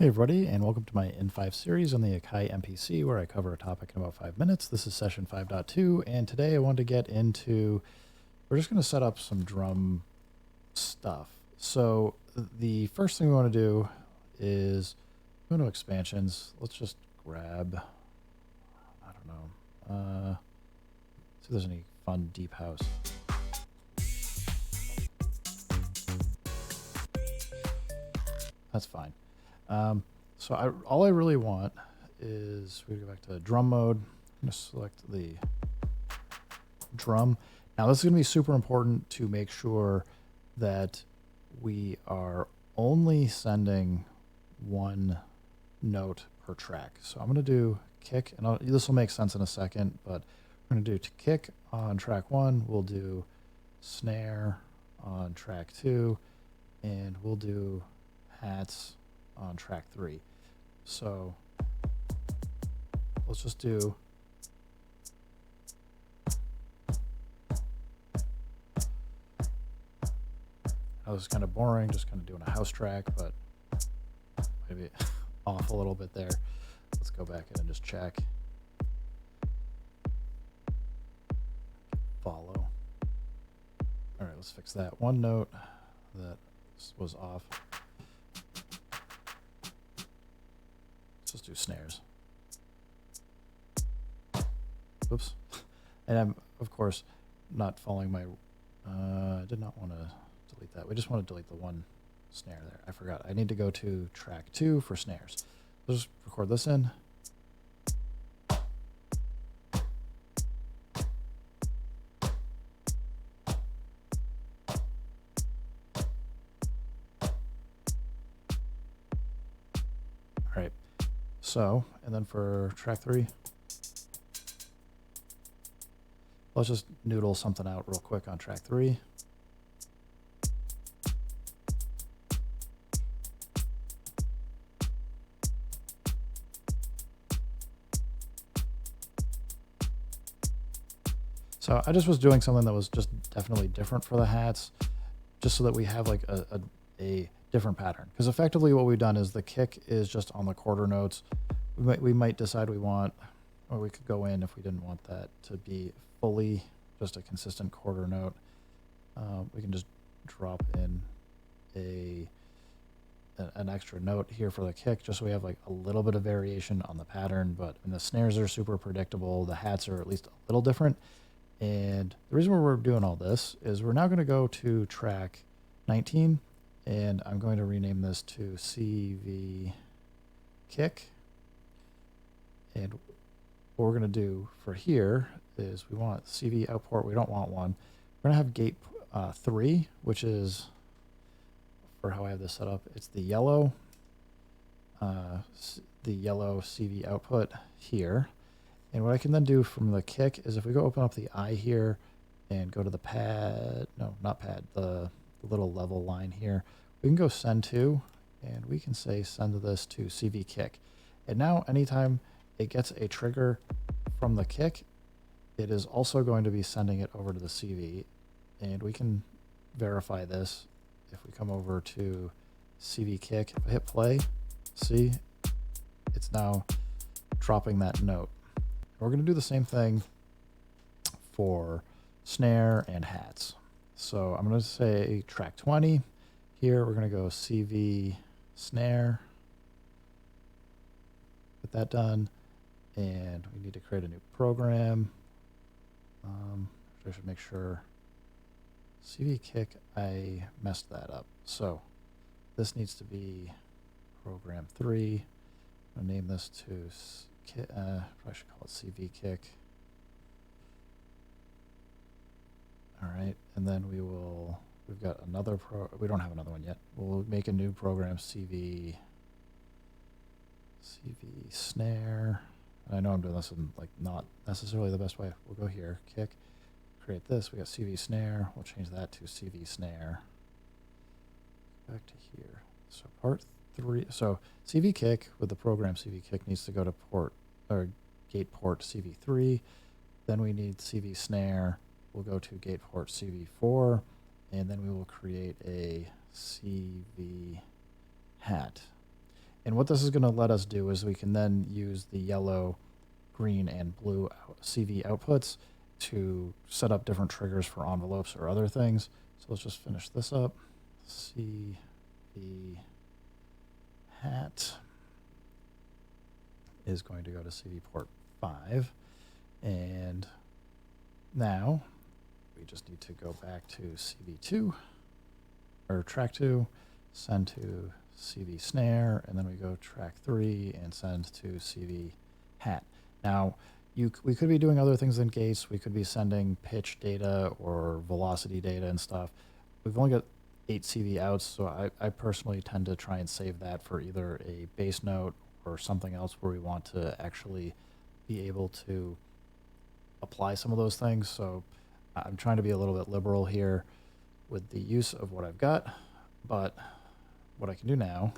Hey everybody, and welcome to my N5 series on the Akai MPC, where I cover a topic in about 5 minutes. This is session 5.2, and today I want to get into, we're just going to set up some drum stuff. So the first thing we want to do is go to expansions. Let's just grab, I don't know, see if there's any fun deep house. That's fine. So all I really want is, we go back to drum mode. I'm going to select the drum. Now this is going to be super important to make sure that we are only sending one note per track. So I'm going to do kick, and this will make sense in a second, but we're going to do kick on track 1. We'll do snare on track 2, and we'll do hats on track 3. So let's just do that. Was kind of boring, just kind of doing a house track, but maybe off a little bit there. Let's go back in and just check. Follow. All right, let's fix that one note that was off. Let's do snares. Oops. And I'm, of course, not following my, I did not want to delete that. We just want to delete the one snare there. I forgot. I need to go to track 2 for snares. Let's just record this in. All right. So, and then for track 3, let's just noodle something out real quick on track 3. So I just was doing something that was just definitely different for the hats, just so that we have like a different pattern. Because effectively what we've done is the kick is just on the quarter notes. We might decide we want, or we could go in if we didn't want that to be fully just a consistent quarter note. We can just drop in an extra note here for the kick, just so we have like a little bit of variation on the pattern. But the snares are super predictable. The hats are at least a little different. And the reason why we're doing all this is we're now going to go to track 19, and I'm going to rename this to CV kick. And what we're going to do for here is we want CV output. We don't want one. We're going to have gate 3, which is, for how I have this set up, it's the yellow CV output here. And what I can then do from the kick is, if we go open up the eye here and go to the pad, no, not pad, the little level line here, we can go send to, and we can say send this to CV kick. And now anytime it gets a trigger from the kick, it is also going to be sending it over to the CV. And we can verify this if we come over to CV kick. If I hit play, see, it's now dropping that note. We're going to do the same thing for snare and hats. So I'm going to say track 20. Here we're going to go CV snare. Get that done. And we need to create a new program. I should make sure CV kick, I messed that up. So this needs to be program 3. I'm going to name this to I should call it CV kick. All right, and then we've got another we don't have another one yet. We'll make a new program, CV snare. I know I'm doing this in like not necessarily the best way. We'll go here, kick, create this. We got CV snare. We'll change that to CV snare. Back to here. So part 3. So CV kick with the program CV kick needs to go to port or gate port CV3. Then we need CV snare. We'll go to gate port CV4, and then we will create a CV hat. And what this is going to let us do is we can then use the yellow, green, and blue CV outputs to set up different triggers for envelopes or other things. So let's just finish this up. CV hat is going to go to CV port 5. And now we just need to go back to CV2 or track 2, send to CV snare, and then we go track 3 and send to CV hat. Now, we could be doing other things than gates. We could be sending pitch data or velocity data and stuff. We've only got 8 CV outs, so I personally tend to try and save that for either a bass note or something else where we want to actually be able to apply some of those things. So I'm trying to be a little bit liberal here with the use of what I've got, but what I can do now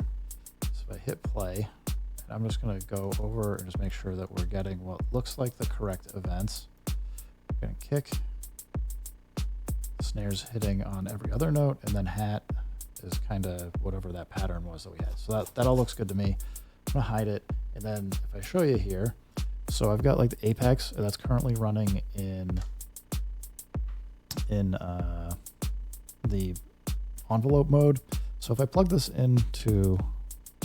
is if I hit play, and I'm just going to go over and just make sure that we're getting what looks like the correct events. I'm going to kick, snares hitting on every other note, and then hat is kind of whatever that pattern was that we had. So that all looks good to me. I'm going to hide it, and then if I show you here, so I've got like the Apex that's currently running in the envelope mode. So if I plug this into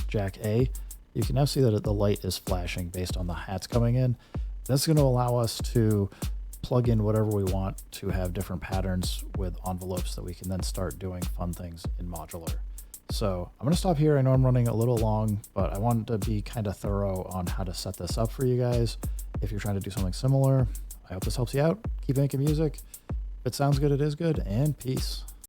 jack A, you can now see that the light is flashing based on the hats coming in. That's going to allow us to plug in whatever we want to have different patterns with envelopes that we can then start doing fun things in modular. So I'm going to stop here. I know I'm running a little long, but I wanted to be kind of thorough on how to set this up for you guys. If you're trying to do something similar, I hope this helps you out. Keep making music. If it sounds good, it is good, and peace.